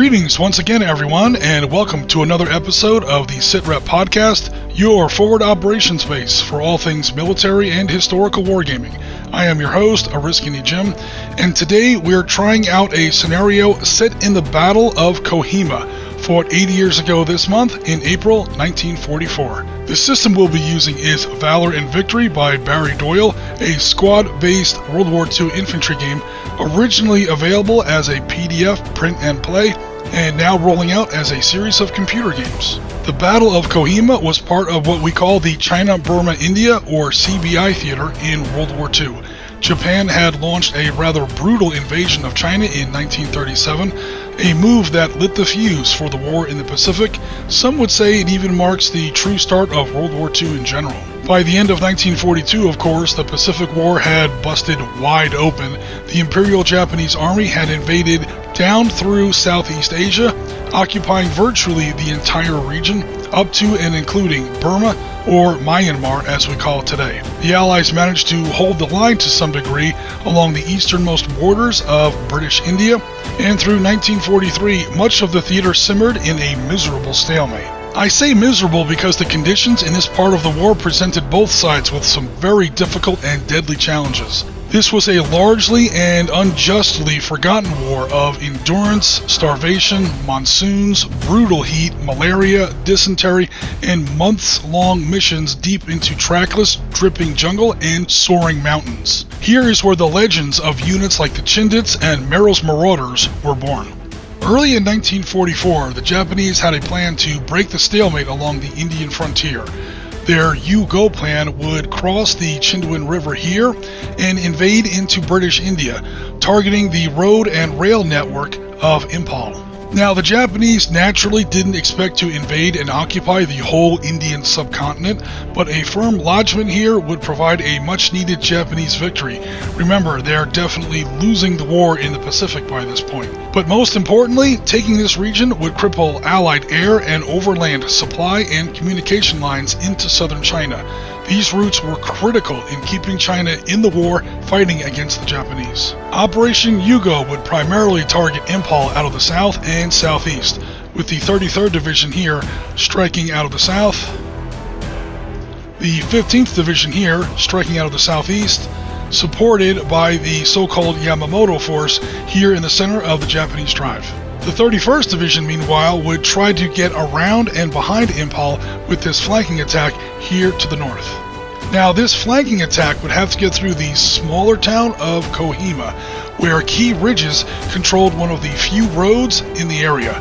Greetings once again, everyone, and welcome to another episode of the Sitrep podcast, your forward operations base for all things military and historical wargaming. I am your host, Ariskini Jim, and today we're trying out a scenario set in the Battle of Kohima, fought 80 years ago this month in April 1944. The system we'll be using is Valor and Victory by Barry Doyle, a squad-based World War II infantry game originally available as a PDF print and play, and now rolling out as a series of computer games. The Battle of Kohima was part of what we call the China-Burma-India or CBI theater in World War II. Japan had launched a rather brutal invasion of China in 1937, a move that lit the fuse for the war in the Pacific. Some would say it even marks the true start of World War II in general. By the end of 1942, of course, the Pacific War had busted wide open. The Imperial Japanese Army had invaded down through Southeast Asia, occupying virtually the entire region, up to and including Burma, or Myanmar as we call it today. The Allies managed to hold the line to some degree along the easternmost borders of British India, and through 1943, much of the theater simmered in a miserable stalemate. I say miserable because the conditions in this part of the war presented both sides with some very difficult and deadly challenges. This was a largely and unjustly forgotten war of endurance, starvation, monsoons, brutal heat, malaria, dysentery, and months-long missions deep into trackless, dripping jungle and soaring mountains. Here is where the legends of units like the Chindits and Merrill's Marauders were born. Early in 1944, the Japanese had a plan to break the stalemate along the Indian frontier. Their You-Go plan would cross the Chindwin River here and invade into British India, targeting the road and rail network of Imphal. Now, the Japanese naturally didn't expect to invade and occupy the whole Indian subcontinent, but a firm lodgment here would provide a much-needed Japanese victory. Remember, they're definitely losing the war in the Pacific by this point. But most importantly, taking this region would cripple Allied air and overland supply and communication lines into southern China. These routes were critical in keeping China in the war fighting against the Japanese. Operation You-Go would primarily target Imphal out of the south and southeast, with the 33rd Division here striking out of the south, the 15th Division here striking out of the southeast, supported by the so-called Yamamoto Force here in the center of the Japanese drive. The 31st Division, meanwhile, would try to get around and behind Imphal with this flanking attack here to the north. Now, this flanking attack would have to get through the smaller town of Kohima, where key ridges controlled one of the few roads in the area.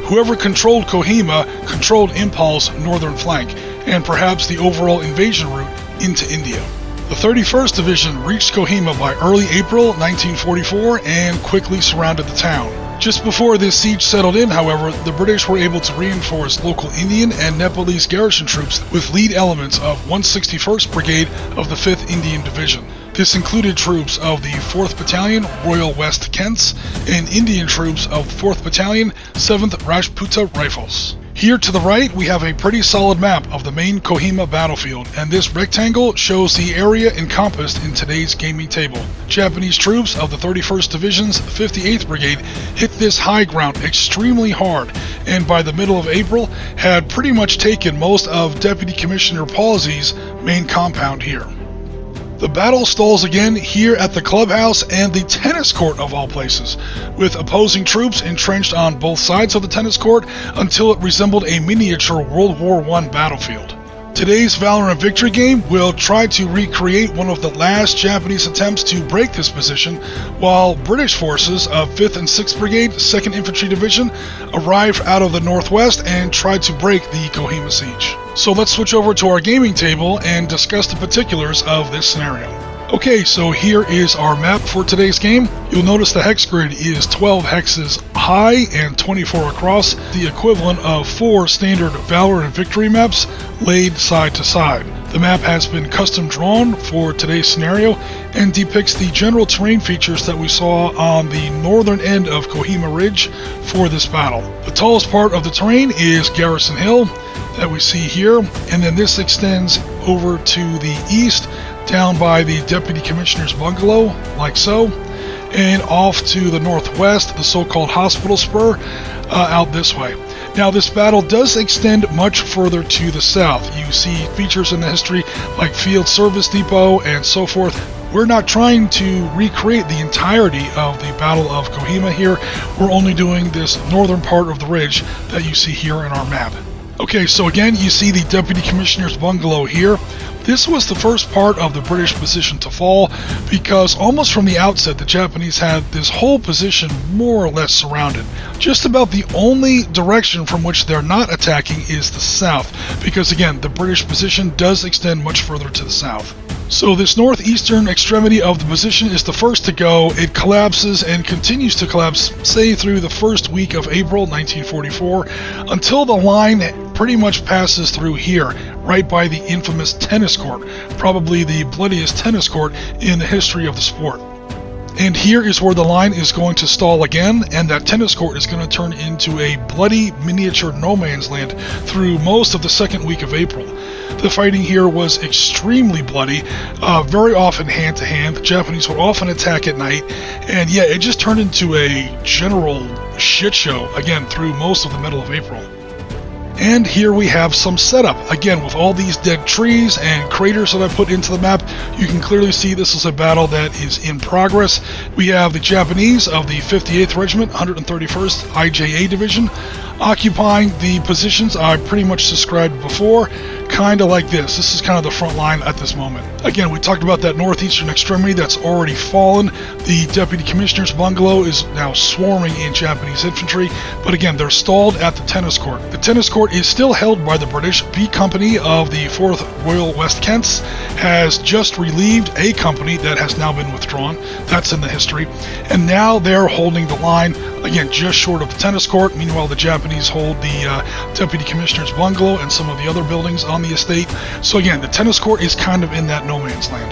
Whoever controlled Kohima controlled Imphal's northern flank, and perhaps the overall invasion route into India. The 31st Division reached Kohima by early April 1944 and quickly surrounded the town. Just before this siege settled in, however, the British were able to reinforce local Indian and Nepalese garrison troops with lead elements of 161st Brigade of the 5th Indian Division. This included troops of the 4th Battalion, Royal West Kents, and Indian troops of 4th Battalion, 7th Rajpat Rifles. Here to the right, we have a pretty solid map of the main Kohima battlefield, and this rectangle shows the area encompassed in today's gaming table. Japanese troops of the 31st Division's 58th Brigade hit this high ground extremely hard, and by the middle of April had pretty much taken most of Deputy Commissioner Palsey's main compound here. The battle stalls again here at the clubhouse and the tennis court of all places, with opposing troops entrenched on both sides of the tennis court until it resembled a miniature World War I battlefield. Today's Valor and Victory game will try to recreate one of the last Japanese attempts to break this position, while British forces of 5th and 6th Brigade, 2nd Infantry Division arrived out of the northwest and tried to break the Kohima siege. So let's switch over to our gaming table and discuss the particulars of this scenario. Okay, so here is our map for today's game. You'll notice the hex grid is 12 hexes high and 24 across, the equivalent of 4 standard Valor and Victory maps laid side to side. The map has been custom drawn for today's scenario and depicts the general terrain features that we saw on the northern end of Kohima Ridge for this battle. The tallest part of the terrain is Garrison Hill that we see here, and then this extends over to the east down by the Deputy Commissioner's bungalow, like so. and off to the northwest, the so-called Hospital Spur, out this way. Now, this battle does extend much further to the south. You see features in the history like Field Service Depot and so forth. We're not trying to recreate the entirety of the Battle of Kohima here. We're only doing this northern part of the ridge that you see here in our map. Okay, so again, you see the Deputy Commissioner's bungalow here. This was the first part of the British position to fall because almost from the outset the Japanese had this whole position more or less surrounded. Just about the only direction from which they're not attacking is the south, because again, the British position does extend much further to the south. So this northeastern extremity of the position is the first to go. It collapses and continues to collapse, say through the first week of April 1944, until the line pretty much passes through here, right by the infamous tennis court, probably the bloodiest tennis court in the history of the sport. And here is where the line is going to stall again, and that tennis court is going to turn into a bloody miniature no man's land through most of the second week of April. The fighting here was extremely bloody, very often hand to hand. The Japanese would often attack at night, and yeah, it just turned into a general shit show again through most of the middle of April. And here we have some setup. Again, with all these dead trees and craters that I put into the map, you can clearly see this is a battle that is in progress. We have the Japanese of the 58th Regiment, 131st IJA Division, occupying the positions I pretty much described before, kind of like this. This is kind of the front line at this moment. Again, we talked about that northeastern extremity that's already fallen. The Deputy Commissioner's bungalow is now swarming in Japanese infantry, but again, they're stalled at the tennis court. The tennis court is still held by the British. B Company of the 4th Royal West Kents has just relieved A Company that has now been withdrawn. That's in the history. And now they're holding the line, again, just short of the tennis court. Meanwhile, the Japanese hold the Deputy Commissioner's bungalow and some of the other buildings on the estate. So again, the tennis court is kind of in that no man's land.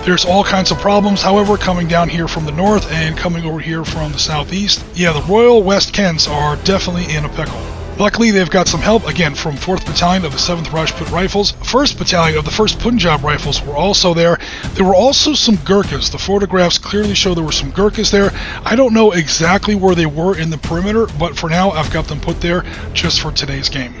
There's all kinds of problems, however, coming down here from the north and coming over here from the southeast. Yeah, the Royal West Kents are definitely in a pickle. Luckily, they've got some help, again, from 4th Battalion of the 7th Rajpat Rifles. 1st Battalion of the 1st Punjab Rifles were also there. There were also some Gurkhas. The photographs clearly show there were some Gurkhas there. I don't know exactly where they were in the perimeter, but for now, I've got them put there just for today's game.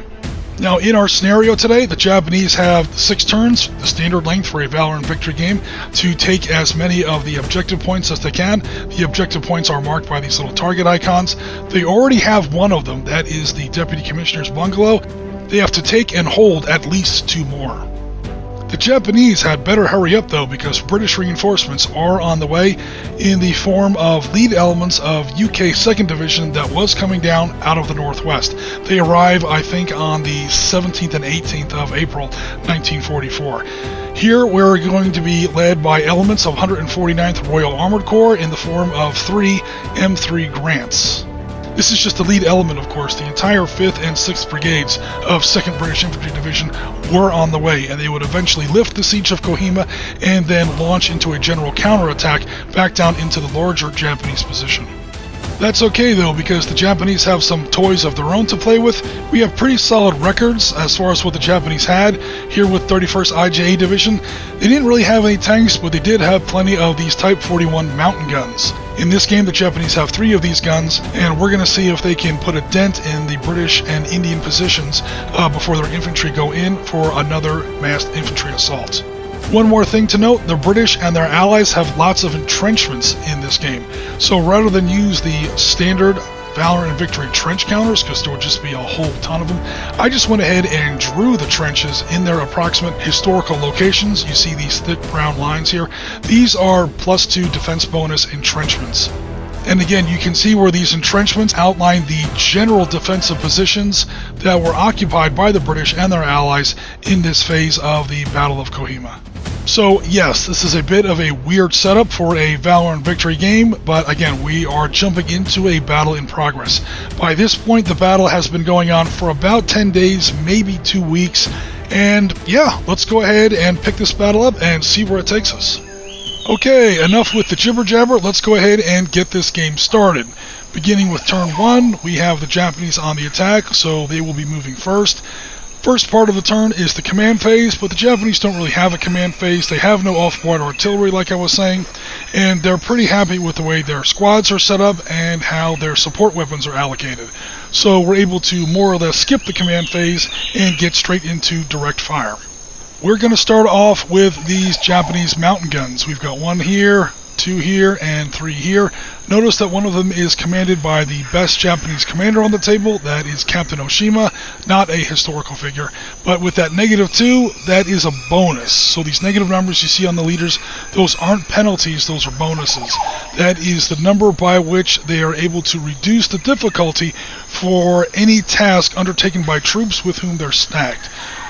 Now, in our scenario today, the Japanese have 6 turns, the standard length for a Valor and Victory game, to take as many of the objective points as they can. The objective points are marked by these little target icons. They already have one of them, that is the Deputy Commissioner's bungalow. They have to take and hold at least 2 more. The Japanese had better hurry up though, because British reinforcements are on the way in the form of lead elements of UK 2nd Division that was coming down out of the northwest. They arrive, I think, on the 17th and 18th of April 1944. Here we're going to be led by elements of 149th Royal Armoured Corps in the form of 3 M3 Grants. This is just the lead element, of course. The entire 5th and 6th Brigades of 2nd British Infantry Division were on the way, and they would eventually lift the siege of Kohima and then launch into a general counterattack back down into the larger Japanese position. That's okay though, because the Japanese have some toys of their own to play with. We have pretty solid records as far as what the Japanese had here with 31st IJA Division. They didn't really have any tanks, but they did have plenty of these Type 41 mountain guns. In this game, the Japanese have 3 of these guns, and we're going to see if they can put a dent in the British and Indian positions before their infantry go in for another massed infantry assault. One more thing to note, the British and their allies have lots of entrenchments in this game. So rather than use the standard Valor and Victory trench counters, because there would just be a whole ton of them, I just went ahead and drew the trenches in their approximate historical locations. You see these thick brown lines here. These are +2 defense bonus entrenchments. And again, you can see where these entrenchments outline the general defensive positions that were occupied by the British and their allies in this phase of the Battle of Kohima. So yes, this is a bit of a weird setup for a Valor and Victory game, but again, we are jumping into a battle in progress. By this point, the battle has been going on for about 10 days, maybe 2 weeks, and yeah, let's go ahead and pick this battle up and see where it takes us. Okay, enough with the jibber jabber, let's go ahead and get this game started. Beginning with turn 1, we have the Japanese on the attack, so they will be moving first. First part of the turn is the command phase, but the Japanese don't really have a command phase. They have no off-board artillery, like I was saying, and they're pretty happy with the way their squads are set up and how their support weapons are allocated. So we're able to more or less skip the command phase and get straight into direct fire. We're going to start off with these Japanese mountain guns. We've got one here, two here, and three here. Notice that one of them is commanded by the best Japanese commander on the table. That is Captain Oshima, not a historical figure. But with that -2, that is a bonus. So these negative numbers you see on the leaders, those aren't penalties, those are bonuses. That is the number by which they are able to reduce the difficulty for any task undertaken by troops with whom they're stacked.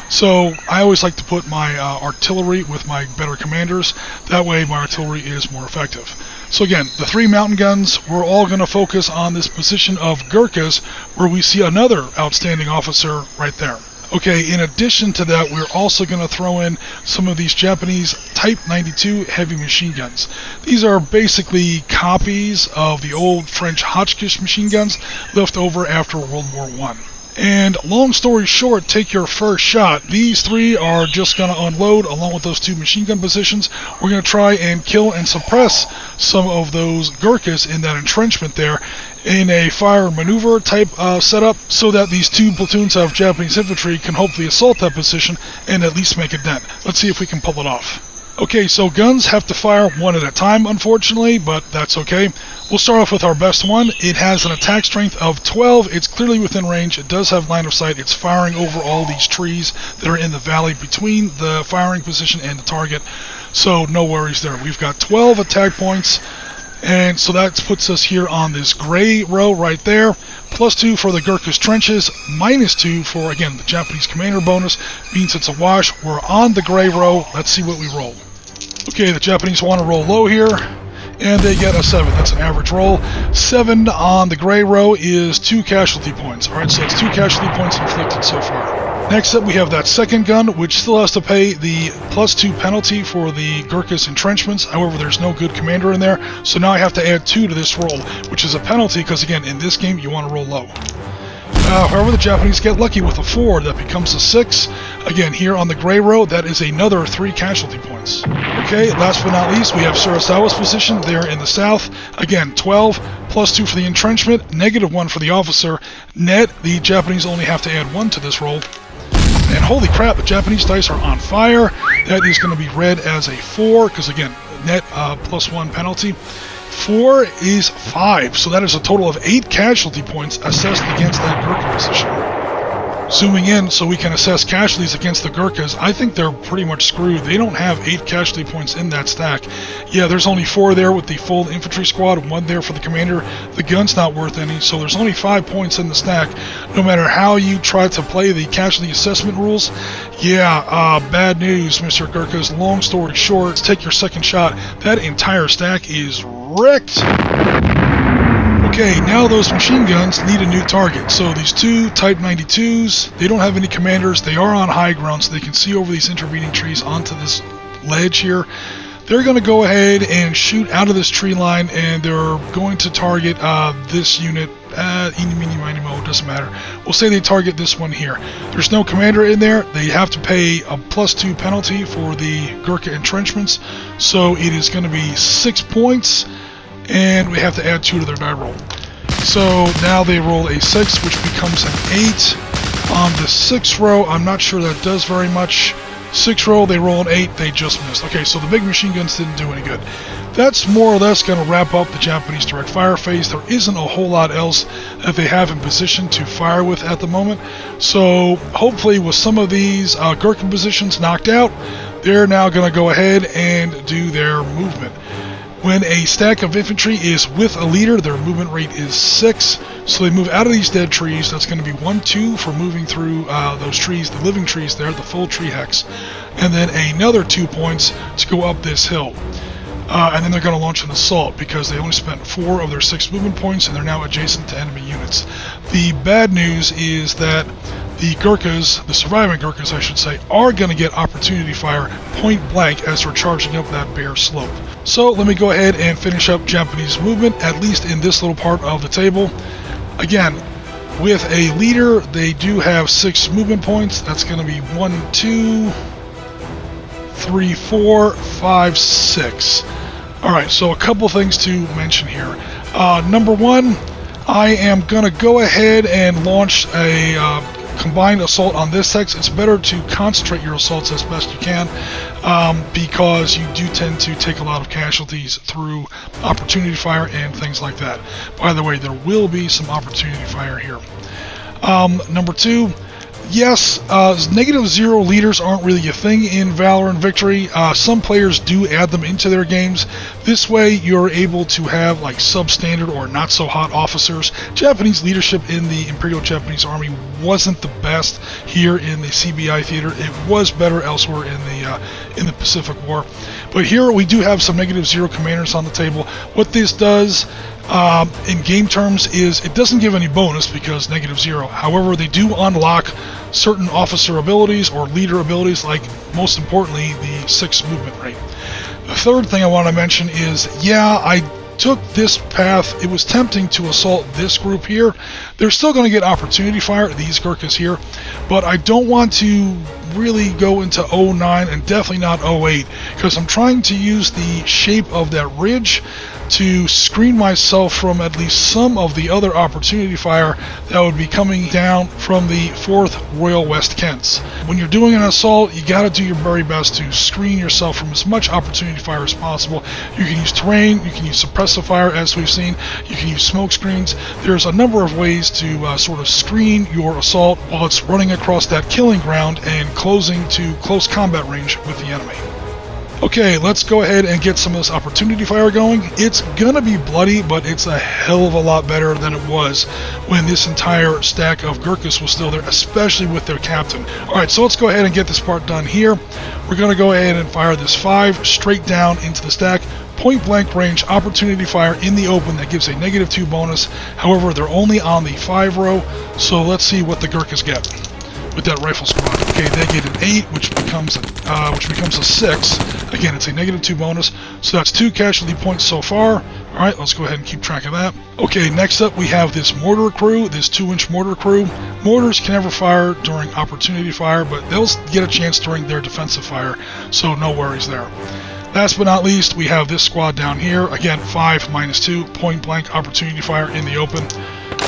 So I always like to put my artillery with my better commanders. That way my artillery is more effective. So again, the 3 mountain guns, we're all going to focus on this position of Gurkhas, where we see another outstanding officer right there. Okay, in addition to that, we're also going to throw in some of these Japanese Type 92 heavy machine guns. These are basically copies of the old French Hotchkiss machine guns left over after World War I. And long story short, take your first shot. These 3 are just going to unload along with those 2 machine gun positions. We're going to try and kill and suppress some of those Gurkhas in that entrenchment there in a fire maneuver type setup, so that these 2 platoons of Japanese infantry can hopefully assault that position and at least make a dent. Let's see if we can pull it off. Okay, so guns have to fire one at a time, unfortunately, but that's okay. We'll start off with our best one. It has an attack strength of 12. It's clearly within range. It does have line of sight. It's firing over all these trees that are in the valley between the firing position and the target. So no worries there. We've got 12 attack points. And so that puts us here on this gray row right there. +2 for the Gurkhas trenches, -2 for, again, the Japanese commander bonus. Means it's a wash. We're on the gray row. Let's see what we roll. Okay, the Japanese want to roll low here, and they get a 7. That's an average roll. 7 on the gray row is 2 casualty points. Alright, so it's 2 casualty points inflicted so far. Next up, we have that second gun, which still has to pay the +2 penalty for the Gurkhas entrenchments. However, there's no good commander in there, so now I have to add 2 to this roll, which is a penalty because, again, in this game, you want to roll low. However, the Japanese get lucky with a 4. That becomes a 6. Again, here on the gray row, that is another 3 casualty points. Okay, last but not least, we have Surasawa's position there in the south. Again, 12, +2 for the entrenchment, -1 for the officer. Net, the Japanese only have to add 1 to this roll. And holy crap, the Japanese dice are on fire. That is going to be read as a 4, because again, net +1 penalty. 4 is 5, so that is a total of 8 casualty points assessed against that Gurkha position. Zooming in so we can assess casualties against the Gurkhas, I think they're pretty much screwed. They don't have 8 casualty points in that stack. Yeah, there's only 4 there with the full infantry squad, 1 there for the commander. The gun's not worth any, so there's only 5 points in the stack. No matter how you try to play the casualty assessment rules, yeah, bad news, Mr. Gurkhas. Long story short, let's take your second shot. That entire stack is wrecked. Okay, now those machine guns need a new target. So these 2 Type 92s, they don't have any commanders. They are on high ground, so they can see over these intervening trees onto this ledge here. They're going to go ahead and shoot out of this tree line, and they're going to target this unit. Eeny, meeny, miny, mo, doesn't matter. We'll say they target this one here. There's no commander in there. They have to pay a +2 penalty for the Gurkha entrenchments. So it is going to be 6 points. And we have to add 2 to their die roll. So now they roll a 6, which becomes an 8. On the 6th row, I'm not sure that does very much. 6th row, they roll an 8, they just missed. Okay, so the big machine guns didn't do any good. That's more or less going to wrap up the Japanese direct fire phase. There isn't a whole lot else that they have in position to fire with at the moment. So hopefully with some of these Gurkha positions knocked out, they're now going to go ahead and do their movement. When a stack of infantry is with a leader, their movement rate is 6. So they move out of these dead trees. That's going to be 1-2 for moving through those trees, the living trees there, the full tree hex. And then another 2 points to go up this hill. And then they're going to launch an assault because they only spent 4 of their 6 movement points and they're now adjacent to enemy units. The bad news is that the Gurkhas, the surviving Gurkhas I should say, are going to get opportunity fire point blank as they're charging up that bare slope. So let me go ahead and finish up Japanese movement, at least in this little part of the table. Again, With a leader, they do have 6 movement points. That's going to be 1, 2, 3, 4, 5, 6. Alright, so a couple things to mention here. Number 1, I am going to go ahead and launch a combined assault on this text. It's better to concentrate your assaults as best you can, because you do tend to take a lot of casualties through opportunity fire and things like that. By the way, there will be some opportunity fire here. Number 2, yes, -0 leaders aren't really a thing in Valor and Victory. Some players do add them into their games. This way you're able to have like substandard or not so hot officers. Japanese leadership in the Imperial Japanese Army wasn't the best here in the CBI theater. It was better elsewhere in the Pacific War. But here we do have some -0 commanders on the table. What this does in game terms is it doesn't give any bonus because -0. However, they do unlock certain officer abilities or leader abilities, like most importantly the 6 movement rate. The third thing I want to mention is, yeah, I took this path. It was tempting to assault this group here. They're still going to get opportunity fire, these Gurkhas here, but I don't want to really go into 09 and definitely not 08, because I'm trying to use the shape of that ridge to screen myself from at least some of the other opportunity fire that would be coming down from the 4th Royal West Kents. When you're doing an assault, you got to do your very best to screen yourself from as much opportunity fire as possible. You can use terrain, you can use suppressive fire as we've seen, you can use smoke screens. There's a number of ways to sort of screen your assault while it's running across that killing ground and closing to close combat range with the enemy. Okay, let's go ahead and get some of this opportunity fire going. It's gonna be bloody, but it's a hell of a lot better than it was when this entire stack of Gurkhas was still there, especially with their captain. Alright, so let's go ahead and get this part done here. We're gonna go ahead and fire this 5 straight down into the stack. Point blank range opportunity fire in the open that gives a -2 bonus. However, they're only on the 5 row, so let's see what the Gurkhas get with that rifle squad. Okay, they get an 8, which becomes a 6. Again, it's a -2 bonus, so that's 2 casualty points so far. Alright, let's go ahead and keep track of that. Okay, next up we have this mortar crew, this 2-inch mortar crew. Mortars can never fire during opportunity fire, but they'll get a chance during their defensive fire, so no worries there. Last but not least, we have this squad down here. Again, 5 -2, point blank opportunity fire in the open.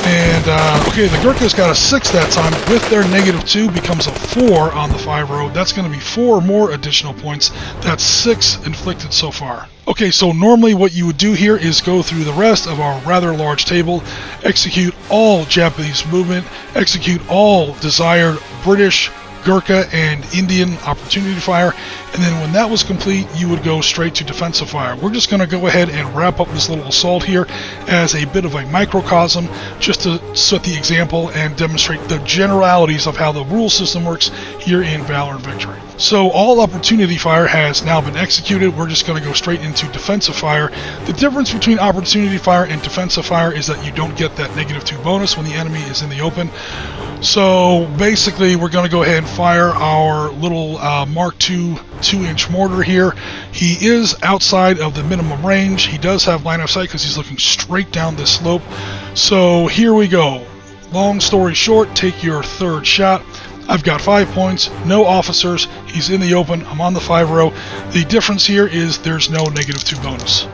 And, okay, the Gurkhas got a 6 that time. With their -2 becomes a 4 on the 5 row. That's going to be 4 more additional points. That's 6 inflicted so far. Okay, so normally what you would do here is go through the rest of our rather large table, execute all Japanese movement, execute all desired British, Gurkha, and Indian opportunity fire, and then when that was complete, you would go straight to defensive fire. We're just going to go ahead and wrap up this little assault here as a bit of a microcosm, just to set the example and demonstrate the generalities of how the rule system works here in Valor and Victory. So all opportunity fire has now been executed. We're just going to go straight into defensive fire. The difference between opportunity fire and defensive fire is that you don't get that -2 bonus when the enemy is in the open. So basically we're going to go ahead and fire our little Mark II 2-inch mortar here. He is outside of the minimum range. He does have line of sight because he's looking straight down this slope. So here we go. Long story short, take your 3rd shot. I've got 5 points, no officers, he's in the open, I'm on the 5 row. The difference here is there's no -2 bonus.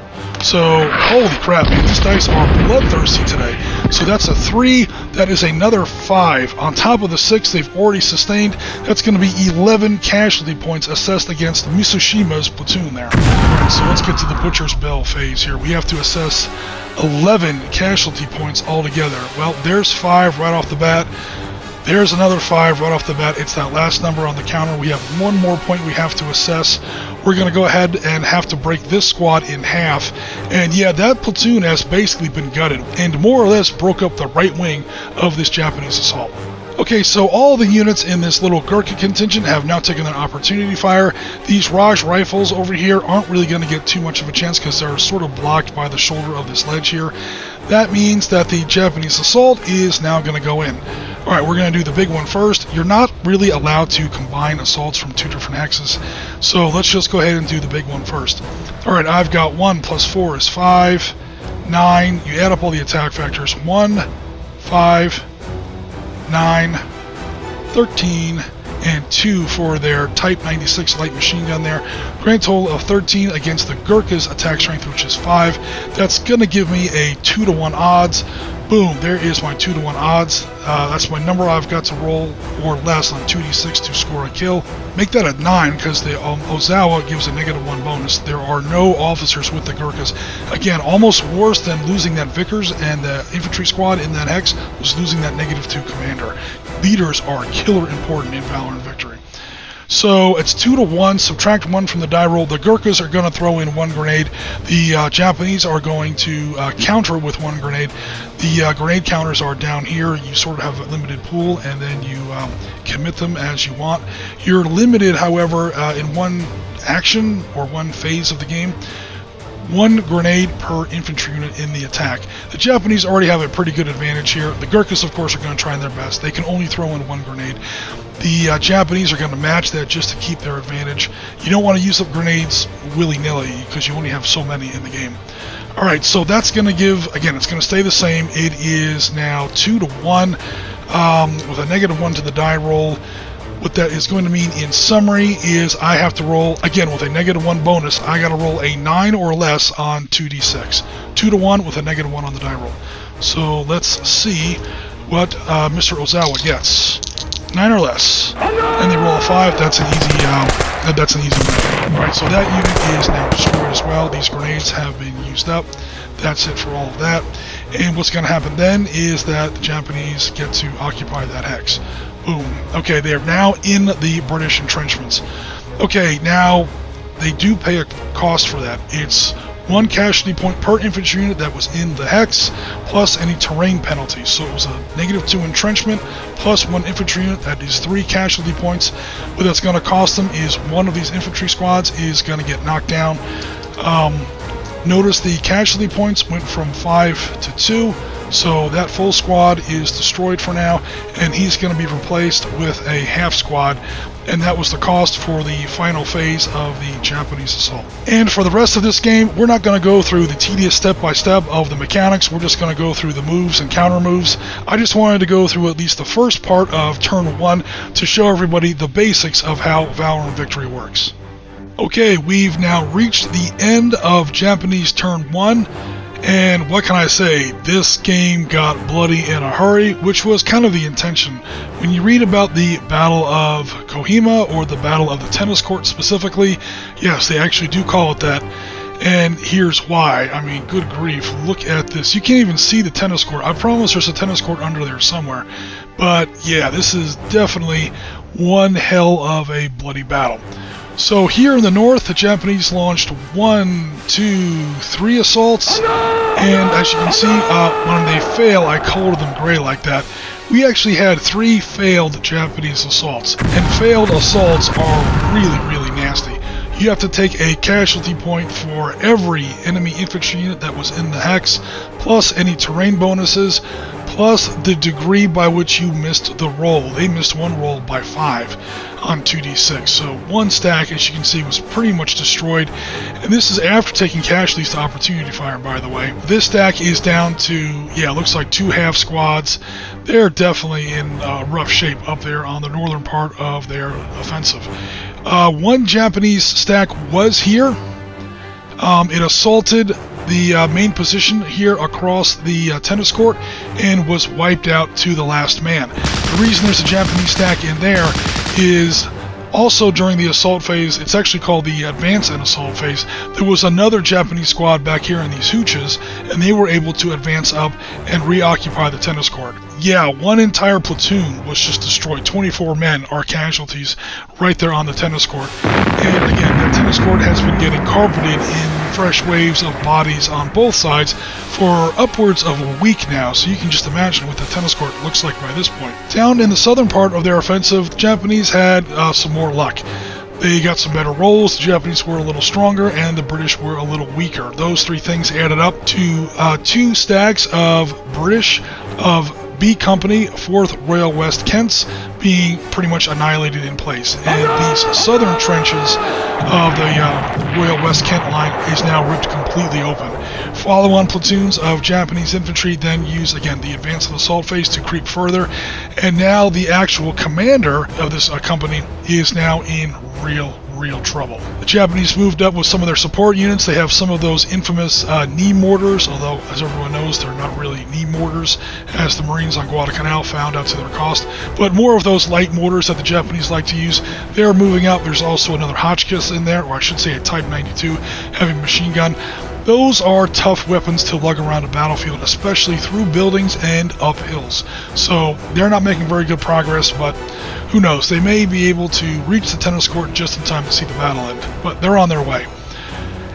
So, holy crap, man, these dice are bloodthirsty today. So that's a 3, that is another 5. On top of the 6 they've already sustained, that's going to be 11 casualty points assessed against Mitsushima's platoon there. Alright, so let's get to the Butcher's Bell phase here. We have to assess 11 casualty points altogether. Well, there's 5 right off the bat. There's another 5 right off the bat. It's that last number on the counter. We have 1 more point we have to assess. We're going to go ahead and have to break this squad in half. And yeah, that platoon has basically been gutted and more or less broke up the right wing of this Japanese assault. Okay, so all the units in this little Gurkha contingent have now taken an opportunity fire. These Raj Rifles over here aren't really going to get too much of a chance because they're sort of blocked by the shoulder of this ledge here. That means that the Japanese assault is now going to go in. Alright, we're going to do the big one first. You're not really allowed to combine assaults from 2 different hexes, so let's just go ahead and do the big one first. Alright, I've got 1 plus 4 is 5, 9, you add up all the attack factors, 1, 5, 9, 13, and 2 for their Type 96 light machine gun there. Grand total of 13 against the Gurkha's attack strength, which is 5. That's going to give me a 2-to-1 odds. Boom, there is my 2-to-1 odds. That's my number I've got to roll or less on 2d6 to score a kill. Make that a 9 because the Ozawa gives a -1 bonus. There are no officers with the Gurkhas. Again, almost worse than losing that Vickers and the infantry squad in that hex was losing that -2 commander. Leaders are killer important in Valor and Victory. So it's 2-to-1, subtract 1 from the die roll. The Gurkhas are going to throw in 1 grenade. The Japanese are going to counter with 1 grenade. The grenade counters are down here. You sort of have a limited pool, and then you commit them as you want. You're limited, however, in one action or one phase of the game. 1 grenade per infantry unit in the attack. The Japanese already have a pretty good advantage here. The Gurkhas, of course, are going to try their best. They can only throw in 1 grenade. The Japanese are going to match that just to keep their advantage. You don't want to use up grenades willy-nilly because you only have so many in the game. Alright, so that's going to give, again, it's going to stay the same. It is now 2-to-1 with a -1 to the die roll. What that is going to mean in summary is I have to roll, again with a -1 bonus, I got to roll a 9 or less on 2d6. 2-to-1 with a -1 on the die roll. So let's see what Mr. Ozawa gets. 9 or less. And they roll a 5, that's an easy win. Alright, so that unit is now destroyed as well. These grenades have been used up. That's it for all of that. And what's going to happen then is that the Japanese get to occupy that hex. Boom. Okay, they are now in the British entrenchments. Okay, now they do pay a cost for that. It's 1 casualty point per infantry unit that was in the hex, plus any terrain penalties. So it was a -2 entrenchment, plus 1 infantry unit. That is 3 casualty points. What that's going to cost them is 1 of these infantry squads is going to get knocked down. Notice the casualty points went from 5 to 2. So that full squad is destroyed for now, and he's going to be replaced with a half squad, and that was the cost for the final phase of the Japanese assault. And for the rest of this game, we're not going to go through the tedious step-by-step of the mechanics. We're just going to go through the moves and counter moves. I just wanted to go through at least the first part of turn 1 to show everybody the basics of how Valor and Victory works. Okay, we've now reached the end of Japanese turn 1. And what can I say? This game got bloody in a hurry, which was kind of the intention. When you read about the Battle of Kohima, or the Battle of the Tennis Court specifically, yes, they actually do call it that. And here's why. I mean, good grief, look at this. You can't even see the tennis court. I promise there's a tennis court under there somewhere. But yeah, this is definitely one hell of a bloody battle. So here in the north, the Japanese launched 1, 2, 3 assaults, and as you can see, when they fail, I colored them gray like that. We actually had 3 failed Japanese assaults, and failed assaults are really, really nasty. You have to take a casualty point for every enemy infantry unit that was in the hex, plus any terrain bonuses, plus the degree by which you missed the roll. They missed 1 roll by 5 on 2d6, so 1 stack, as you can see, was pretty much destroyed. And this is after taking casualties to opportunity fire, by the way. This stack is down to, yeah, it looks like 2 half squads. They're definitely in rough shape up there on the northern part of their offensive. 1 Japanese stack was here. It assaulted the main position here across the tennis court and was wiped out to the last man. The reason there's a Japanese stack in there is also during the assault phase, it's actually called the advance and assault phase, there was another Japanese squad back here in these hooches, and they were able to advance up and reoccupy the tennis court. Yeah, 1 entire platoon was just destroyed. 24 men are casualties right there on the tennis court. And again, that tennis court has been getting carpeted in fresh waves of bodies on both sides for upwards of a week now, so you can just imagine what the tennis court looks like by this point. Down in the southern part of their offensive, the Japanese had some more luck. They got some better rolls, the Japanese were a little stronger, and the British were a little weaker. Those 3 things added up to 2 stacks of British, of B Company, 4th Royal West Kents, being pretty much annihilated in place. And these southern trenches of the Royal West Kent line is now ripped completely open. Follow-on platoons of Japanese infantry then use, again, the advance and assault phase to creep further, and now the actual commander of this company is now in real trouble. The Japanese moved up with some of their support units. They have some of those infamous knee mortars, although as everyone knows they're not really knee mortars, as the Marines on Guadalcanal found out to their cost, but more of those light mortars that the Japanese like to use. They're moving up. There's also another Hotchkiss in there, or I should say a Type 92 heavy machine gun. Those are tough weapons to lug around a battlefield, especially through buildings and up hills. So they're not making very good progress, but who knows? They may be able to reach the tennis court just in time to see the battle end, but they're on their way.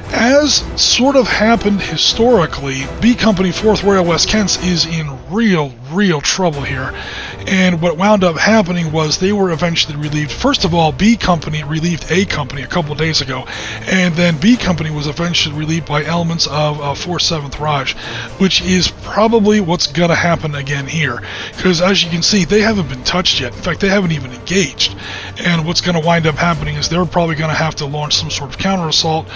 As sort of happened historically, B Company 4th Royal West Kents is in real trouble here. And what wound up happening was they were eventually relieved. First of all, B Company relieved A Company a couple of days ago, and then B Company was eventually relieved by elements of 4th 7th Raj, which is probably what's going to happen again here. Because as you can see, they haven't been touched yet. In fact, they haven't even engaged. And what's going to wind up happening is they're probably going to have to launch some sort of counter-assault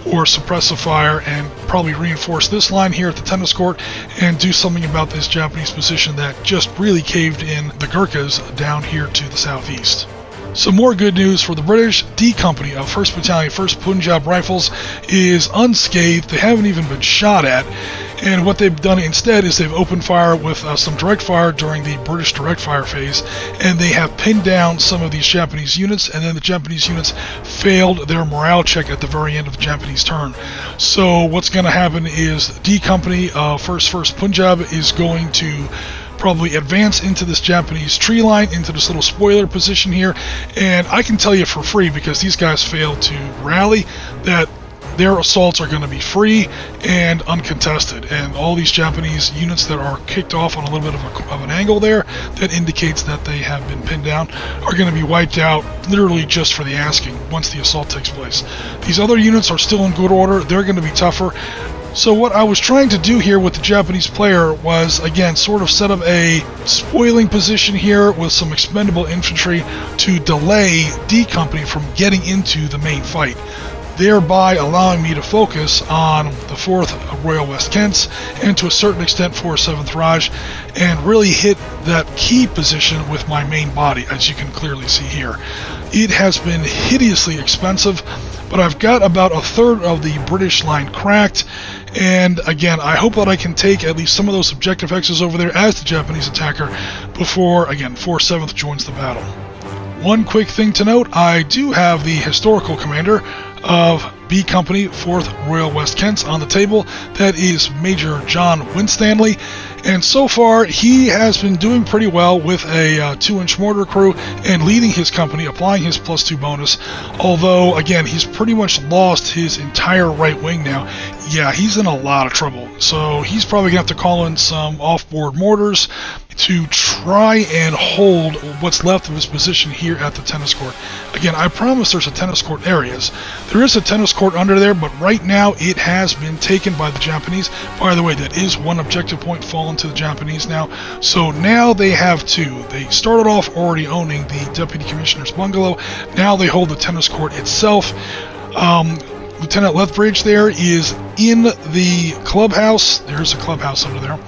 or suppressive fire and probably reinforce this line here at the tennis court and do something about this Japanese position that just really caved in the Gurkhas down here to the southeast. Some more good news for the British. D Company of 1st Battalion, 1st Punjab Rifles is unscathed. They haven't even been shot at. And what they've done instead is they've opened fire with some direct fire during the British direct fire phase, and they have pinned down some of these Japanese units, and then the Japanese units failed their morale check at the very end of the Japanese turn. So what's going to happen is D Company of 1st Punjab is going to probably advance into this Japanese tree line, into this little spoiler position here, and I can tell you for free, because these guys failed to rally, that their assaults are going to be free and uncontested, and all these Japanese units that are kicked off on a little bit of an angle there that indicates that they have been pinned down are going to be wiped out literally just for the asking once the assault takes place. These other units are still in good order. They're going to be tougher. So what I was trying to do here with the Japanese player was, again, sort of set up a spoiling position here with some expendable infantry to delay D Company from getting into the main fight, thereby allowing me to focus on the 4th Royal West Kents and to a certain extent 4th 7th Raj, and really hit that key position with my main body, as you can clearly see here. It has been hideously expensive, but I've got about a third of the British line cracked, and again, I hope that I can take at least some of those objective X's over there as the Japanese attacker before, again, 4th 7th joins the battle. One quick thing to note, I do have the historical commander of B Company 4th Royal West Kents on the table. That is Major John Winstanley, and so far he has been doing pretty well with a 2-inch mortar crew and leading his company, applying his +2 bonus, although again he's pretty much lost his entire right wing now. Yeah, he's in a lot of trouble, so he's probably going to have to call in some off-board mortars to try and hold what's left of his position here at the tennis court. Again, I promise there's a tennis court areas. There is a tennis court under there, but right now it has been taken by the Japanese. By the way, that is one objective point fallen to the Japanese now. So now they have two. They started off already owning the Deputy Commissioner's bungalow. Now they hold the tennis court itself. Lieutenant Lethbridge there is in the clubhouse. There's a clubhouse under there.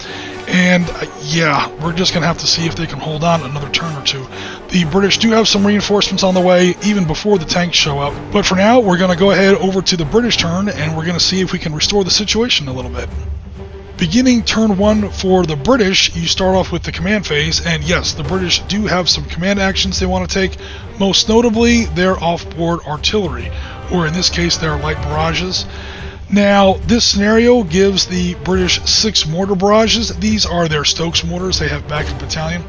And yeah, we're just going to have to see if they can hold on another turn or two. The British do have some reinforcements on the way, even before the tanks show up. But for now, we're going to go ahead over to the British turn, and we're going to see if we can restore the situation a little bit. Beginning turn 1 for the British, you start off with the command phase, and yes, the British do have some command actions they want to take, most notably their off-board artillery, or in this case, their light barrages. Now, this scenario gives the British 6 mortar barrages. These are their Stokes mortars they have back in Battalion.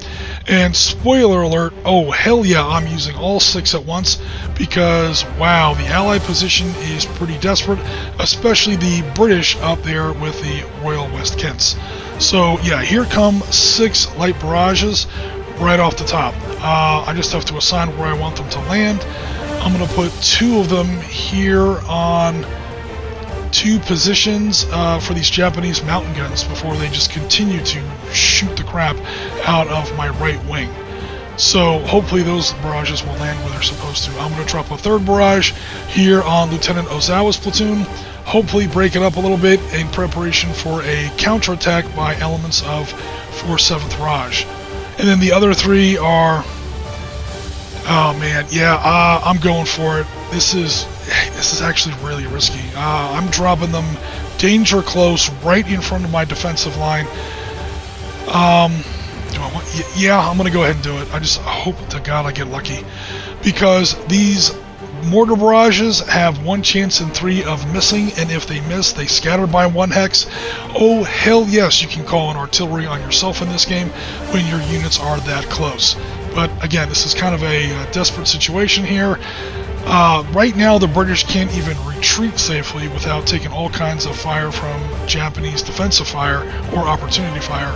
And spoiler alert, oh hell yeah, I'm using all 6 at once because, wow, the Allied position is pretty desperate, especially the British up there with the Royal West Kents. So yeah, here come 6 light barrages right off the top. I just have to assign where I want them to land. I'm going to put 2 of them here on 2 positions for these Japanese mountain guns before they just continue to shoot the crap out of my right wing. So hopefully those barrages will land where they're supposed to. I'm going to drop a third barrage here on Lieutenant Ozawa's platoon. Hopefully break it up a little bit in preparation for a counterattack by elements of 4th 7th Raj. And then the other 3 are... Oh man, yeah, I'm going for it. This is actually really risky. I'm dropping them danger close right in front of my defensive line. Yeah, I'm going to go ahead and do it. I just hope to God I get lucky. Because these mortar barrages have 1 chance in 3 of missing, and if they miss, they scatter by 1 hex. Oh, hell yes, you can call an artillery on yourself in this game when your units are that close. But again, this is kind of a desperate situation here. Right now, the British can't even retreat safely without taking all kinds of fire from Japanese defensive fire or opportunity fire.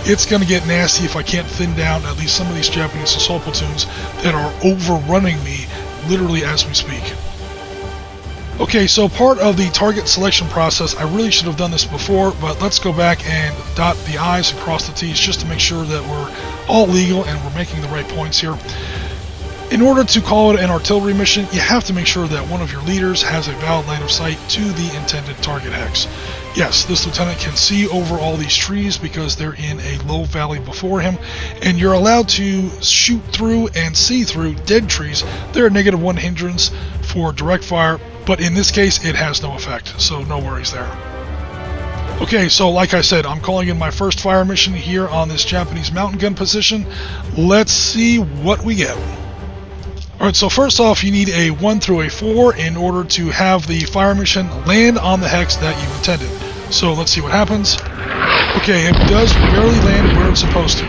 It's going to get nasty if I can't thin down at least some of these Japanese assault platoons that are overrunning me literally as we speak. Okay, so part of the target selection process, I really should have done this before, but let's go back and dot the I's and cross the T's just to make sure that we're all legal and we're making the right points here. In order to call it an artillery mission, you have to make sure that one of your leaders has a valid line of sight to the intended target hex. Yes, this lieutenant can see over all these trees because they're in a low valley before him, and you're allowed to shoot through and see through dead trees. They're a -1 hindrance for direct fire, but in this case it has no effect, so no worries there. Okay, so like I said, I'm calling in my first fire mission here on this Japanese mountain gun position. Let's see what we get. Alright, so first off, you need a 1 through a 4 in order to have the fire mission land on the hex that you intended. So let's see what happens. Okay, it does barely land where it's supposed to.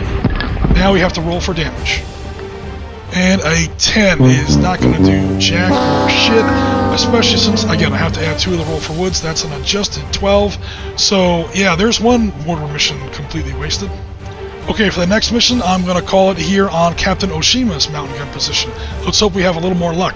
Now we have to roll for damage. And a 10 is not going to do jack or shit, especially since, again, I have to add 2 of the roll for woods. That's an adjusted 12. So yeah, there's one mortar mission completely wasted. Okay, for the next mission, I'm going to call it here on Captain Oshima's mountain gun position. Let's hope we have a little more luck.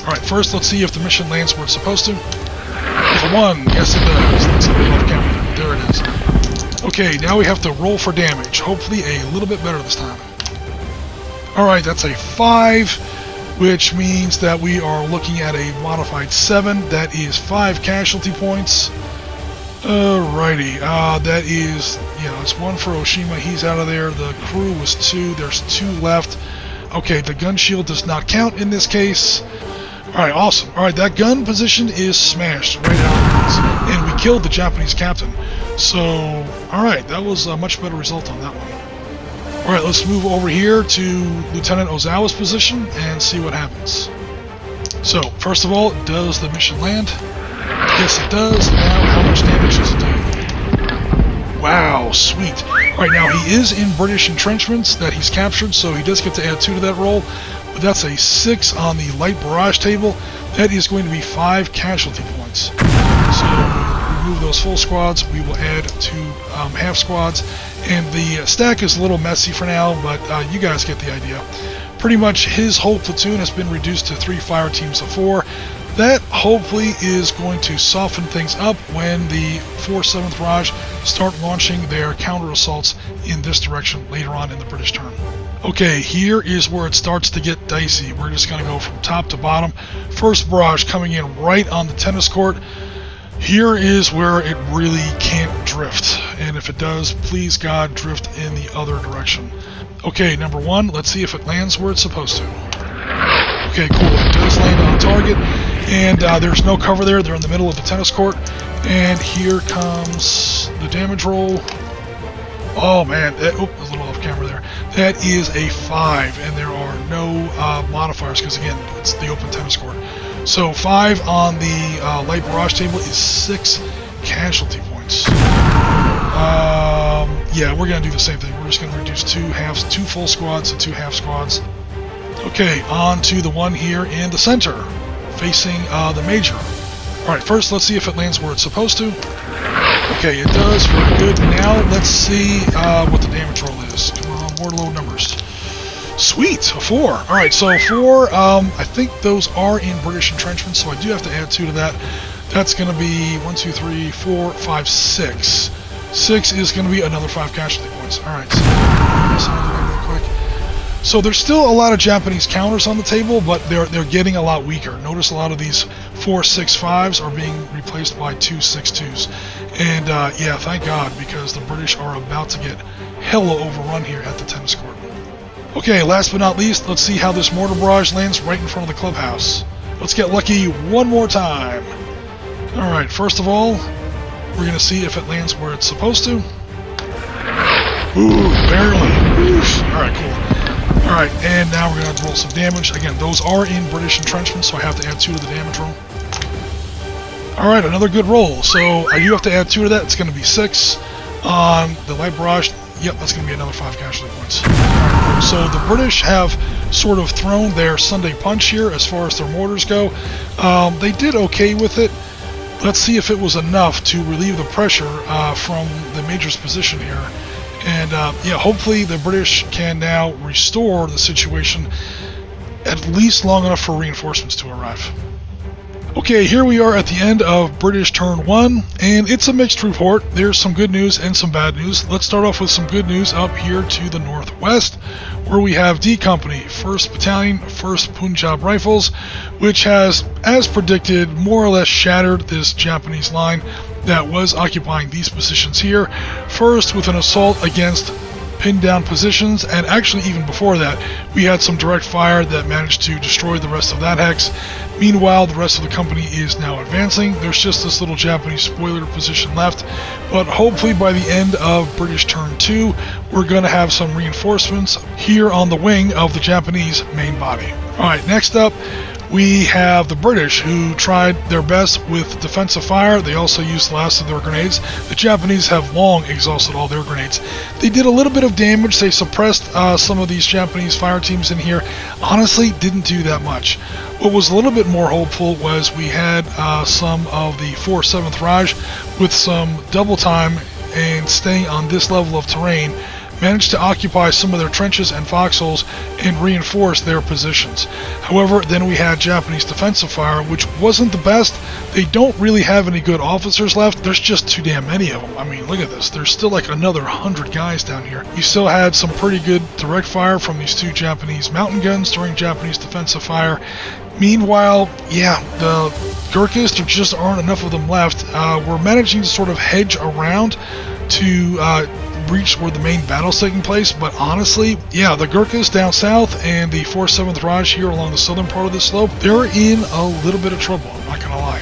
Alright, first let's see if the mission lands where it's supposed to. With a 1, yes it does. Let's see off camera. There it is. Okay, now we have to roll for damage. Hopefully a little bit better this time. Alright, that's a 5, which means that we are looking at a modified 7. That is 5 casualty points. Alrighty, that is, it's 1 for Oshima, he's out of there. The crew was 2, there's 2 left. Okay, the gun shield does not count in this case. Alright, awesome. Alright, that gun position is smashed right out, and we killed the Japanese captain. So, alright, that was a much better result on that one. Alright, let's move over here to Lieutenant Ozawa's position and see what happens. So, first of all, does the mission land? Yes, it does. Now, how much damage does it do? Wow, sweet. Alright, now he is in British entrenchments that he's captured, so he does get to add 2 to that roll. But that's a 6 on the light barrage table. That is going to be 5 casualty points. So, remove those full squads. We will add 2 half squads. And the stack is a little messy for now, but you guys get the idea. Pretty much his whole platoon has been reduced to 3 fire teams of 4. That hopefully is going to soften things up when the 4th 7th Raj start launching their counter-assaults in this direction later on in the British turn. Okay, here is where it starts to get dicey. We're just going to go from top to bottom. First barrage coming in right on the tennis court. Here is where it really can't drift. And if it does, please God, drift in the other direction. Okay, number 1, let's see if it lands where it's supposed to. Okay, cool, it does land on target, and there's no cover there. They're in the middle of the tennis court, and here comes the damage roll. Oh man, a little off camera there. That is a 5, and there are no modifiers, because again, it's the open tennis court. So 5 on the light barrage table is 6 casualty points. Yeah, we're going to do the same thing. We're just going to reduce 2 halves, 2 full squads to 2 half squads. Okay, on to the one here in the center, facing the major. Alright, first let's see if it lands where it's supposed to. Okay, it does. Very good. Now let's see what the damage roll is. Come on, more low numbers. Sweet, a 4. Alright, so 4, I think those are in British entrenchments, so I do have to add 2 to that. That's going to be 1, 2, 3, 4, 5, 6. 6 is going to be another 5 casualty points. guys. Alright, so there's still a lot of Japanese counters on the table, but they're getting a lot weaker. Notice a lot of these 4.65s are being replaced by 2.62s. And yeah, thank God, because the British are about to get hella overrun here at the tennis court. Okay, last but not least, let's see how this mortar barrage lands right in front of the clubhouse. Let's get lucky one more time. Alright, first of all, we're going to see if it lands where it's supposed to. Ooh, barely. Oof. Alright, cool. Alright, and now we're going to have to roll some damage. Again, those are in British entrenchments, so I have to add 2 to the damage roll. Alright, another good roll. So I do have to add 2 to that. It's going to be 6. On the light barrage, yep, that's going to be another 5 casualty points. Right, so the British have sort of thrown their Sunday punch here as far as their mortars go. They did okay with it. Let's see if it was enough to relieve the pressure from the Major's position here. And yeah, hopefully the British can now restore the situation at least long enough for reinforcements to arrive. Okay, here we are at the end of British turn 1, and it's a mixed report. There's some good news and some bad news. Let's start off with some good news up here to the northwest, where we have D Company, 1st Battalion, 1st Punjab Rifles, which has, as predicted, more or less shattered this Japanese line that was occupying these positions here. First, with an assault against pinned down positions, and actually even before that, we had some direct fire that managed to destroy the rest of that hex. Meanwhile, the rest of the company is now advancing. There's just this little Japanese spoiler position left, but hopefully by the end of British turn 2, we're going to have some reinforcements here on the wing of the Japanese main body. Alright, next up, we have the British, who tried their best with defensive fire. They also used the last of their grenades. The Japanese have long exhausted all their grenades. They did a little bit of damage. They suppressed some of these Japanese fire teams in here. Honestly, didn't do that much. What was a little bit more hopeful was we had some of the 4/7th Raj with some double time and staying on this level of terrain, managed to occupy some of their trenches and foxholes and reinforce their positions. However, then we had Japanese defensive fire, which wasn't the best. They don't really have any good officers left. There's just too damn many of them. I mean, look at this. There's still like another 100 guys down here. You still had some pretty good direct fire from these 2 Japanese mountain guns during Japanese defensive fire. Meanwhile, yeah, the Gurkhas, there just aren't enough of them left. We're managing to sort of hedge around to reach where the main battle's taking place, but honestly, yeah, the Gurkhas down south and the 4/7th Raj here along the southern part of the slope, they're in a little bit of trouble, I'm not gonna lie.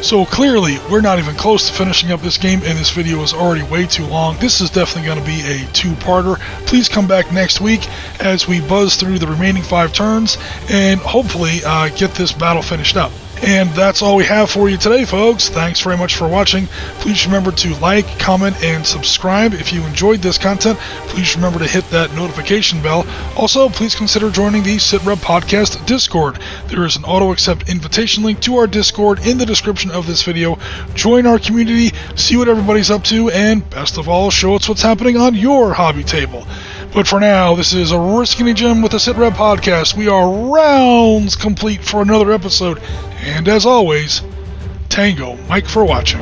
So clearly, we're not even close to finishing up this game, and this video is already way too long. This is definitely going to be a 2-parter. Please come back next week as we buzz through the remaining 5 turns and hopefully get this battle finished up. And that's all we have for you today, folks. Thanks very much for watching. Please remember to like, comment, and subscribe if you enjoyed this content. Please remember to hit that notification bell. Also, please consider joining the Sitrep Podcast Discord. There is an auto-accept invitation link to our Discord in the description of this video. Join our community, see what everybody's up to, and best of all, show us what's happening on your hobby table. But for now, this is Risky Jim with the Sitrep Podcast. We are rounds complete for another episode. And as always, Tango Mike for watching.